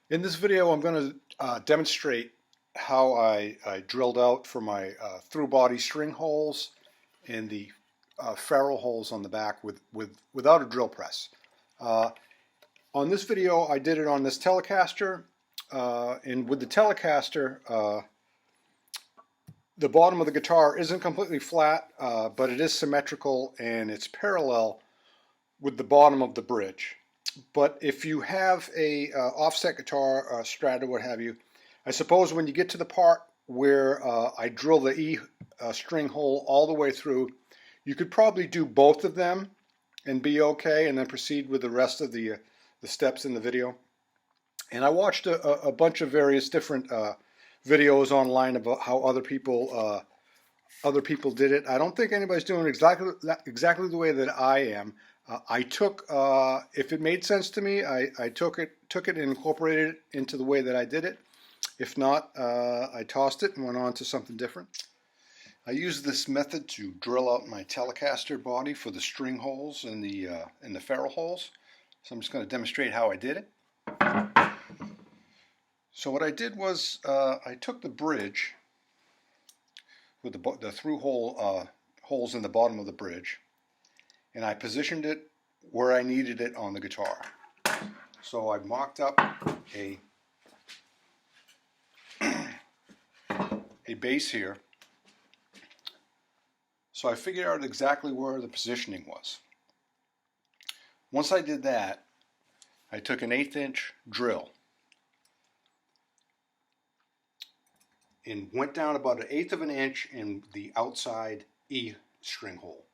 In this video, I'm going to demonstrate how I drilled out for my through body string holes and the ferrule holes on the back without a drill press. On this video, I did it on this Telecaster, and with the Telecaster, the bottom of the guitar isn't completely flat, but it is symmetrical and it's parallel with the bottom of the bridge. But if you have a offset guitar, a Strat or what have you, I suppose when you get to the part where I drill the E string hole all the way through, you could probably do both of them and be okay, and then proceed with the rest of the steps in the video. And I watched a bunch of various different videos online about how other people did it. I don't think anybody's doing exactly the way that I am. I took, if it made sense to me, I took it and incorporated it into the way that I did it. If not, I tossed it and went on to something different. I used this method to drill out my Telecaster body for the string holes and the ferrule holes. So I'm just going to demonstrate how I did it. So what I did was I took the bridge with the through hole holes in the bottom of the bridge, and I positioned it where I needed it on the guitar. So I mocked up a base here. So I figured out exactly where the positioning was. Once I did that, I took an 1/8 inch drill and went down about 1/8 of an inch in the outside E string hole.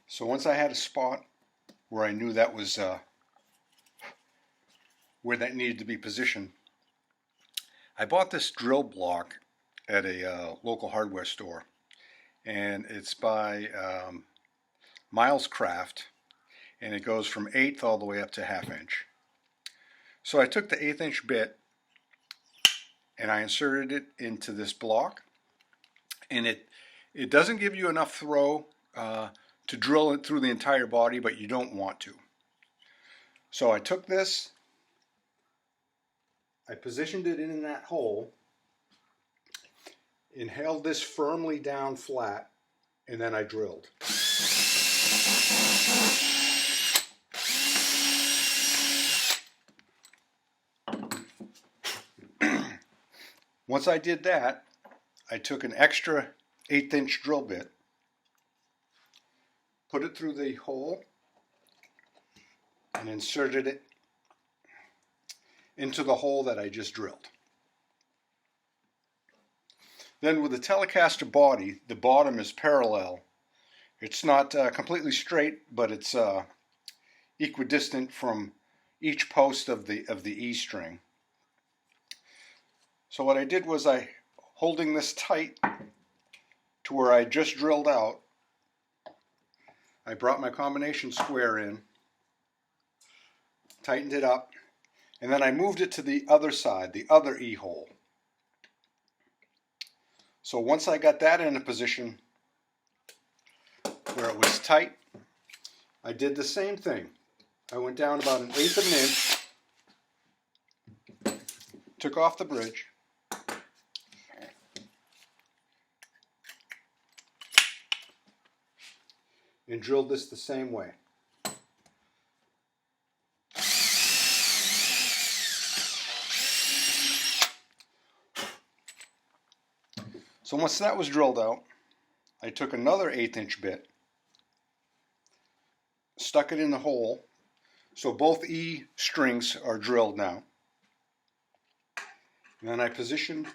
So once I had a spot where I knew that was where that needed to be positioned, I bought this drill block at a local hardware store, and it's by Miles Craft, and it goes from 1/8 all the way up to 1/2 inch. So I took the 1/8 inch bit and I inserted it into this block, and it doesn't give you enough throw to drill it through the entire body, but you don't want to. So I took this, I positioned it in that hole, and held this firmly down flat, and then I drilled. Once I did that, I took an extra 1/8 inch drill bit, put it through the hole, and inserted it into the hole that I just drilled. Then with the Telecaster body, the bottom is parallel. It's not completely straight, but it's equidistant from each post of the E string. So what I did was, holding this tight to where I just drilled out, I brought my combination square in, tightened it up, and then I moved it to the other side, the other E hole. So once I got that in a position where it was tight, I did the same thing. I went down about 1/8 of an inch, took off the bridge, and drilled this the same way. So once that was drilled out, I took another 1/8 inch bit, stuck it in the hole, so both E strings are drilled now. And then I positioned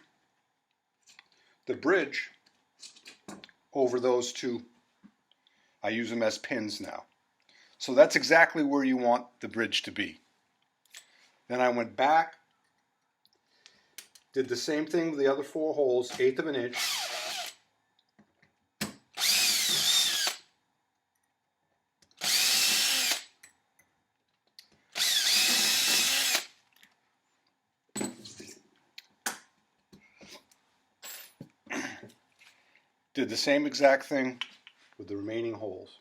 the bridge over those two. I use them as pins now. So that's exactly where you want the bridge to be. Then I went back, did the same thing with the other 4 holes, 1/8 of an inch. Did the same exact thing with the remaining holes.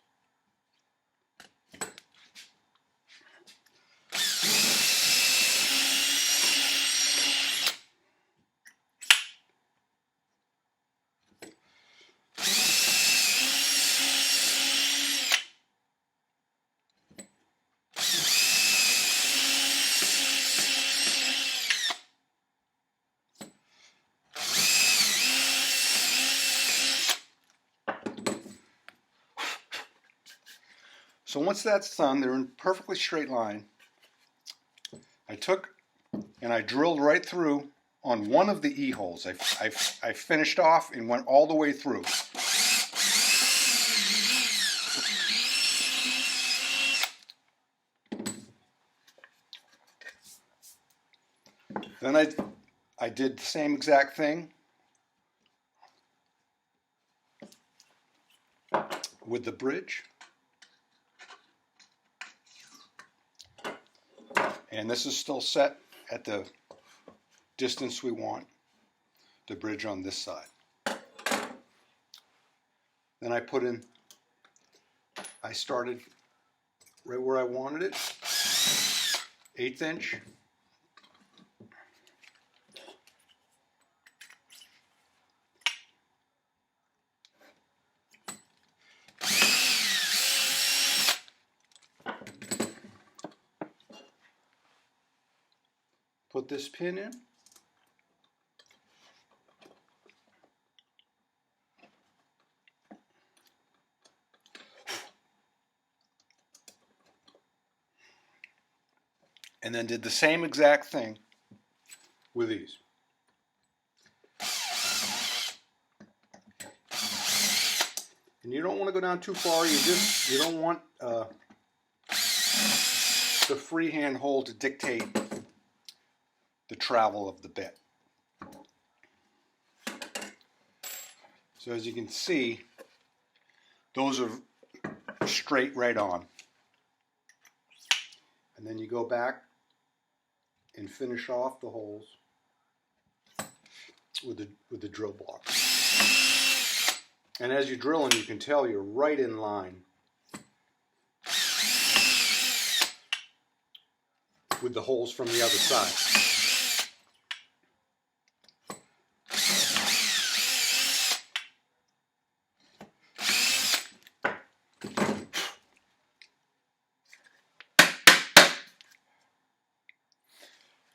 So once that's done, they're in perfectly straight line. I took and I drilled right through on one of the E-holes. I finished off and went all the way through. Then I did the same exact thing with the bridge. And this is still set at the distance we want the bridge on this side. Then I started right where I wanted it, 1/8 inch. Put this pin in. And then did the same exact thing with these. And you don't want to go down too far. You don't want the freehand hole to dictate the travel of the bit. So as you can see, those are straight right on. And then you go back and finish off the holes with the drill block. And as you're drilling, you can tell you're right in line with the holes from the other side.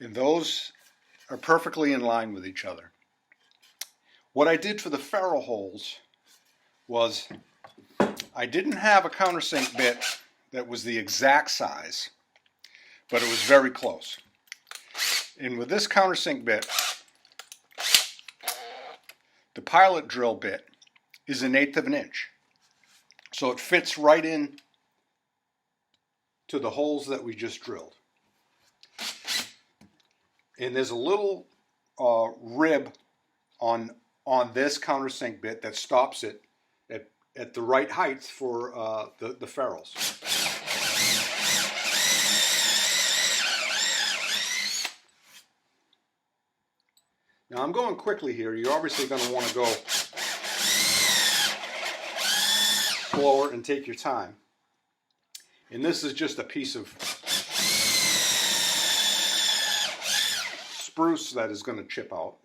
And those are perfectly in line with each other. What I did for the ferrule holes was I didn't have a countersink bit that was the exact size, but it was very close. And with this countersink bit, the pilot drill bit is 1/8 of an inch. So it fits right in to the holes that we just drilled. And there's a little rib on this countersink bit that stops it at the right height for the ferrules. Now I'm going quickly here. You're obviously going to want to go slower and take your time. And this is just a piece of spruce that is going to chip out.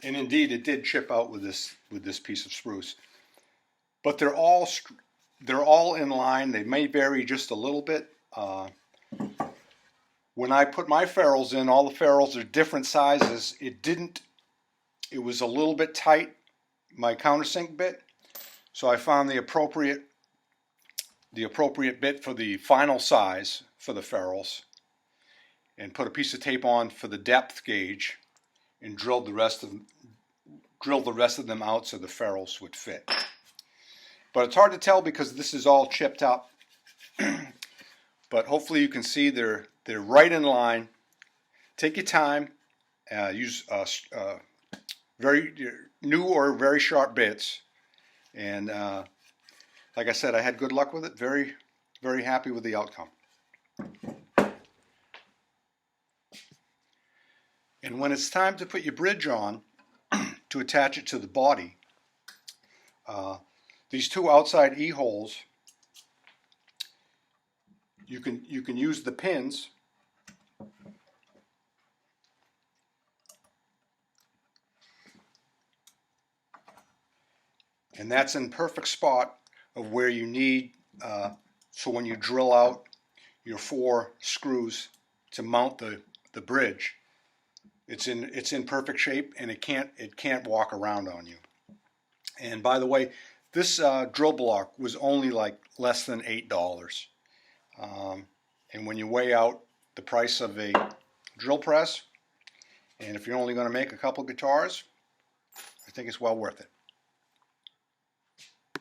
And indeed, it did chip out with this piece of spruce. But they're all in line. They may vary just a little bit. When I put my ferrules in, all the ferrules are different sizes. It was a little bit tight, my countersink bit. So I found the appropriate bit for the final size for the ferrules, and put a piece of tape on for the depth gauge, and drilled the rest of them out so the ferrules would fit. But it's hard to tell because this is all chipped up. But hopefully you can see they're right in line. Take your time. Use very new or very sharp bits. And like I said, I had good luck with it. Very, very happy with the outcome. And when it's time to put your bridge on to attach it to the body, these two outside E-holes, you can use the pins And that's in perfect spot of where you need, so when you drill out your 4 screws to mount the bridge, it's in perfect shape, and it can't walk around on you. And by the way, this drill block was only like less than $8. And when you weigh out the price of a drill press, and if you're only going to make a couple guitars, I think it's well worth it.